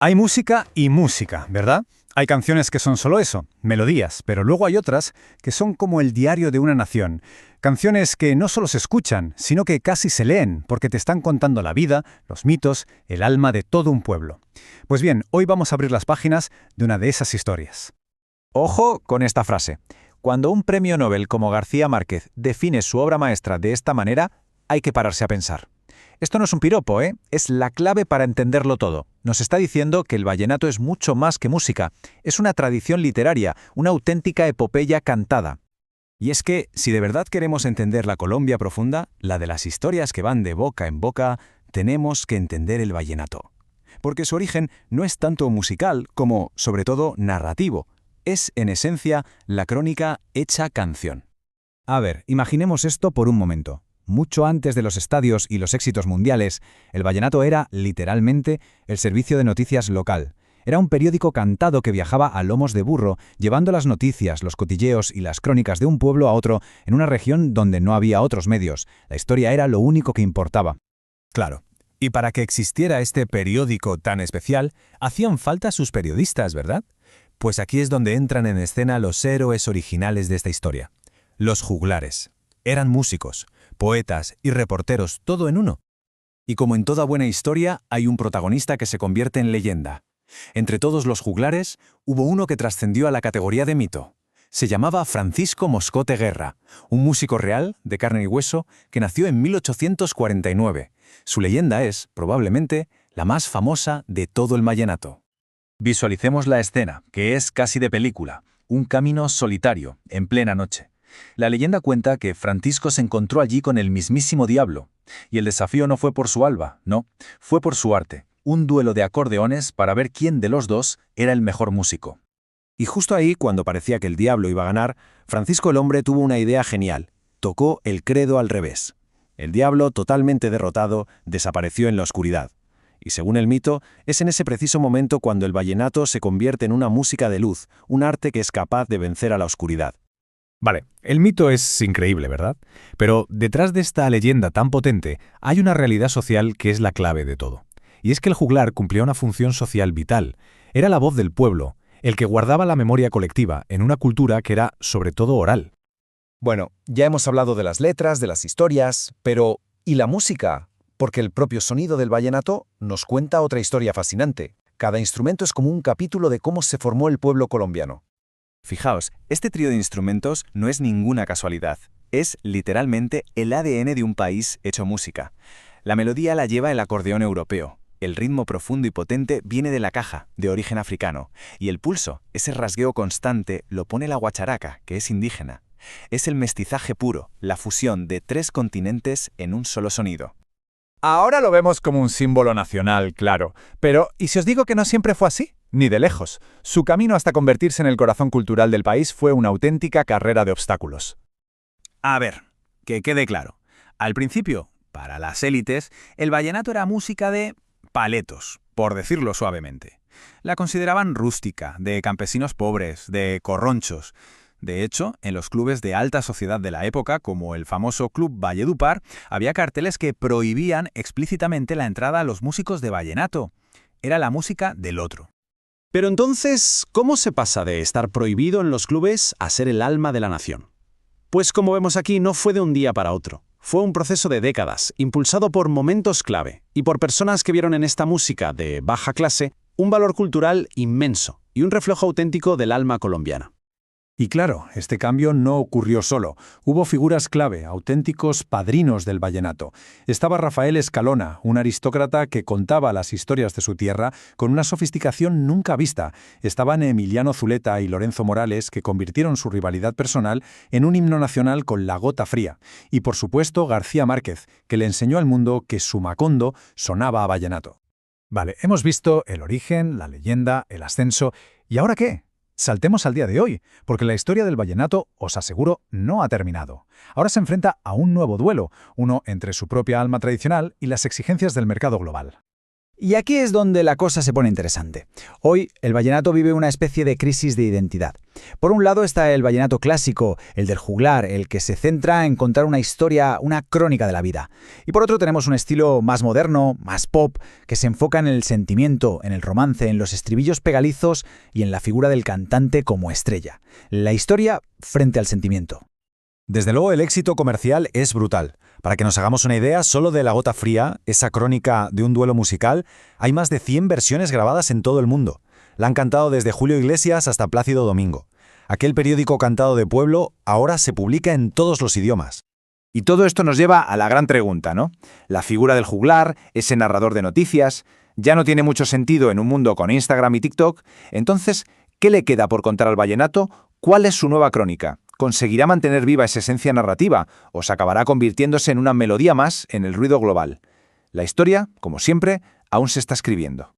Hay música y música, ¿verdad? Hay canciones que son solo eso, melodías, pero luego hay otras que son como el diario de una nación. Canciones que no solo se escuchan, sino que casi se leen, porque te están contando la vida, los mitos, el alma de todo un pueblo. Pues bien, hoy vamos a abrir las páginas de una de esas historias. Ojo con esta frase. Cuando un premio Nobel como García Márquez define su obra maestra de esta manera, hay que pararse a pensar. Esto no es un piropo, es la clave para entenderlo todo. Nos está diciendo que el vallenato es mucho más que música. Es una tradición literaria, una auténtica epopeya cantada. Y es que, si de verdad queremos entender la Colombia profunda, la de las historias que van de boca en boca, tenemos que entender el vallenato. Porque su origen no es tanto musical como, sobre todo, narrativo. Es, en esencia, la crónica hecha canción. A ver, imaginemos esto por un momento. Mucho antes de los estadios y los éxitos mundiales, el vallenato era, literalmente, el servicio de noticias local. Era un periódico cantado que viajaba a lomos de burro, llevando las noticias, los cotilleos y las crónicas de un pueblo a otro en una región donde no había otros medios. La historia era lo único que importaba. Claro. Y para que existiera este periódico tan especial, hacían falta sus periodistas, ¿verdad? Pues aquí es donde entran en escena los héroes originales de esta historia. Los juglares. Eran músicos, poetas y reporteros, todo en uno. Y como en toda buena historia, hay un protagonista que se convierte en leyenda. Entre todos los juglares, hubo uno que trascendió a la categoría de mito. Se llamaba Francisco Moscote Guerra, un músico real, de carne y hueso, que nació en 1849. Su leyenda es, probablemente, la más famosa de todo el vallenato. Visualicemos la escena, que es casi de película, un camino solitario, en plena noche. La leyenda cuenta que Francisco se encontró allí con el mismísimo diablo, y el desafío no fue por su alba, no, fue por su arte, un duelo de acordeones para ver quién de los dos era el mejor músico. Y justo ahí, cuando parecía que el diablo iba a ganar, Francisco el hombre tuvo una idea genial, tocó el credo al revés. El diablo, totalmente derrotado, desapareció en la oscuridad. Y según el mito, es en ese preciso momento cuando el vallenato se convierte en una música de luz, un arte que es capaz de vencer a la oscuridad. Vale, el mito es increíble, ¿verdad? Pero detrás de esta leyenda tan potente hay una realidad social que es la clave de todo. Y es que el juglar cumplía una función social vital. Era la voz del pueblo, el que guardaba la memoria colectiva en una cultura que era sobre todo oral. Bueno, ya hemos hablado de las letras, de las historias, pero ¿y la música? Porque el propio sonido del vallenato nos cuenta otra historia fascinante. Cada instrumento es como un capítulo de cómo se formó el pueblo colombiano. Fijaos, este trío de instrumentos no es ninguna casualidad. Es literalmente el ADN de un país hecho música. La melodía la lleva el acordeón europeo. El ritmo profundo y potente viene de la caja, de origen africano. Y el pulso, ese rasgueo constante, lo pone la guacharaca, que es indígena. Es el mestizaje puro, la fusión de tres continentes en un solo sonido. Ahora lo vemos como un símbolo nacional, claro. Pero, ¿y si os digo que no siempre fue así? Ni de lejos. Su camino hasta convertirse en el corazón cultural del país fue una auténtica carrera de obstáculos. A ver, que quede claro. Al principio, para las élites, el vallenato era música de paletos, por decirlo suavemente. La consideraban rústica, de campesinos pobres, de corronchos. De hecho, en los clubes de alta sociedad de la época, como el famoso Club Valledupar, había carteles que prohibían explícitamente la entrada a los músicos de vallenato. Era la música del otro. Pero entonces, ¿cómo se pasa de estar prohibido en los clubes a ser el alma de la nación? Pues como vemos aquí, no fue de un día para otro. Fue un proceso de décadas, impulsado por momentos clave y por personas que vieron en esta música de baja clase un valor cultural inmenso y un reflejo auténtico del alma colombiana. Y claro, este cambio no ocurrió solo. Hubo figuras clave, auténticos padrinos del vallenato. Estaba Rafael Escalona, un aristócrata que contaba las historias de su tierra con una sofisticación nunca vista. Estaban Emiliano Zuleta y Lorenzo Morales, que convirtieron su rivalidad personal en un himno nacional con la gota fría. Y por supuesto García Márquez, que le enseñó al mundo que su Macondo sonaba a vallenato. Vale, hemos visto el origen, la leyenda, el ascenso. ¿Y ahora qué? Saltemos al día de hoy, porque la historia del vallenato, os aseguro, no ha terminado. Ahora se enfrenta a un nuevo duelo, uno entre su propia alma tradicional y las exigencias del mercado global. Y aquí es donde la cosa se pone interesante. Hoy, el vallenato vive una especie de crisis de identidad. Por un lado está el vallenato clásico, el del juglar, el que se centra en contar una historia, una crónica de la vida. Y por otro tenemos un estilo más moderno, más pop, que se enfoca en el sentimiento, en el romance, en los estribillos pegalizos y en la figura del cantante como estrella. La historia frente al sentimiento. Desde luego el éxito comercial es brutal. Para que nos hagamos una idea, solo de La Gota Fría, esa crónica de un duelo musical, hay más de 100 versiones grabadas en todo el mundo. La han cantado desde Julio Iglesias hasta Plácido Domingo. Aquel periódico cantado de pueblo ahora se publica en todos los idiomas. Y todo esto nos lleva a la gran pregunta, ¿no? La figura del juglar, ese narrador de noticias, ya no tiene mucho sentido en un mundo con Instagram y TikTok. Entonces, ¿qué le queda por contar al vallenato? ¿Cuál es su nueva crónica? ¿Conseguirá mantener viva esa esencia narrativa o se acabará convirtiéndose en una melodía más en el ruido global? La historia, como siempre, aún se está escribiendo.